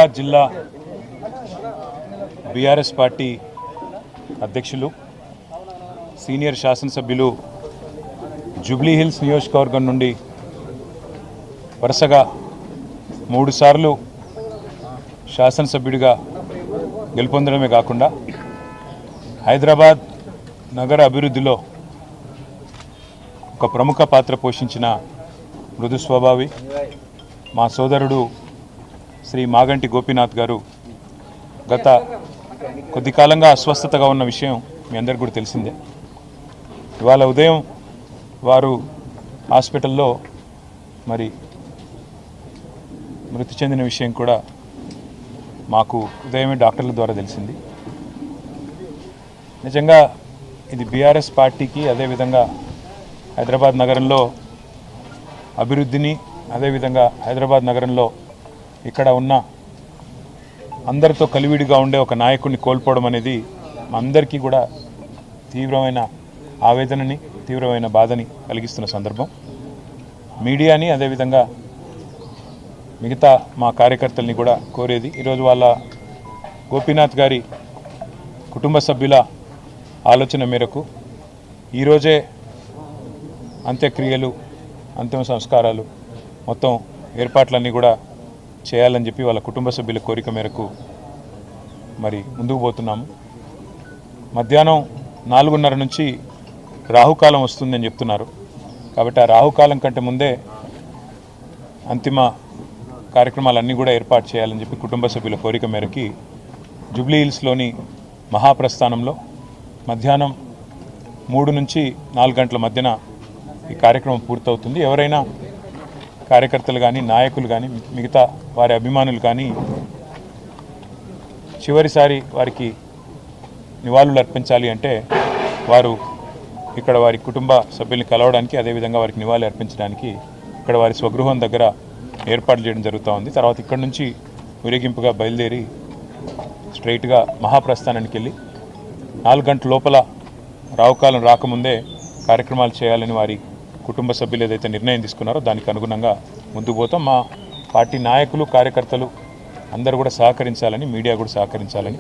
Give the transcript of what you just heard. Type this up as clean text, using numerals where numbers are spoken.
హైదరాబాద్ జిల్లా BRS party అధ్యక్షులు senior శాసనసభ్యులు జూబ్లీ హిల్స్ నియోజకవర్గం నుండి వరుసగా 3 సార్లు శాసనసభ్యుడిగా గెలుపొందడమే కాకుండా హైదరాబాద్ నగర అభివృద్ధిలో ఒక ప్రముఖ పాత్ర పోషించిన మృదు స్వభావి మా సోదరుడు శ్రీ మాగంటి గోపీనాథ్ గారు గత కొద్ది కాలంగా అస్వస్థతగా ఉన్న విషయం మీ అందరికీ కూడా తెలిసిందే. ఇవాళ ఉదయం వారు హాస్పిటల్లో మరి మృతి చెందిన విషయం కూడా మాకు ఉదయమే డాక్టర్ల ద్వారా తెలిసింది. నిజంగా ఇది బీఆర్ఎస్ పార్టీకి, అదేవిధంగా హైదరాబాద్ నగరంలో అభివృద్ధిని, అదేవిధంగా హైదరాబాద్ నగరంలో ఇక్కడ ఉన్న అందరితో కలివిడిగా ఉండే ఒక నాయకుడిని కోల్పోవడం అనేది అందరికీ కూడా తీవ్రమైన ఆవేదనని, తీవ్రమైన బాధని కలిగిస్తున్న సందర్భం. మీడియాని, అదేవిధంగా మిగతా మా కార్యకర్తల్ని కూడా కోరేది, ఈరోజు వాళ్ళ గోపీనాథ్ గారి కుటుంబ సభ్యుల ఆలోచన మేరకు ఈరోజే అంత్యక్రియలు, అంతిమ సంస్కారాలు మొత్తం ఏర్పాట్లన్నీ కూడా చేయాలని చెప్పి వాళ్ళ కుటుంబ సభ్యుల కోరిక మేరకు మరి ముందుకు పోతున్నాము. మధ్యాహ్నం 4:30 నుంచి రాహుకాలం వస్తుందని చెప్తున్నారు. కాబట్టి ఆ రాహుకాలం కంటే ముందే అంతిమ కార్యక్రమాలన్నీ కూడా ఏర్పాటు చేయాలని చెప్పి కుటుంబ సభ్యుల కోరిక మేరకి జూబ్లీ హిల్స్లోని మహాప్రస్థానంలో మధ్యాహ్నం 3 నుంచి 4 గంటల మధ్యన ఈ కార్యక్రమం పూర్తవుతుంది. ఎవరైనా కార్యకర్తలు కానీ, నాయకులు కానీ, మిగతా వారి అభిమానులు కానీ చివరిసారి వారికి నివాళులు అర్పించాలి అంటే వారు ఇక్కడ వారి కుటుంబ సభ్యుల్ని కలవడానికి, అదేవిధంగా వారికి నివాళులు అర్పించడానికి ఇక్కడ వారి స్వగృహం దగ్గర ఏర్పాట్లు చేయడం జరుగుతూ ఉంది. తర్వాత ఇక్కడ నుంచి ఊరేగింపుగా బయలుదేరి స్ట్రైట్గా మహాప్రస్థానానికి వెళ్ళి 4 గంటల లోపల రావుకాలం రాకముందే కార్యక్రమాలు చేయాలని వారి కుటుంబ సభ్యులు ఏదైతే నిర్ణయం తీసుకున్నారో దానికి అనుగుణంగా ముందుకు పోతాం. మా పార్టీ నాయకులు, కార్యకర్తలు అందరూ కూడా సహకరించాలని, మీడియా కూడా సహకరించాలని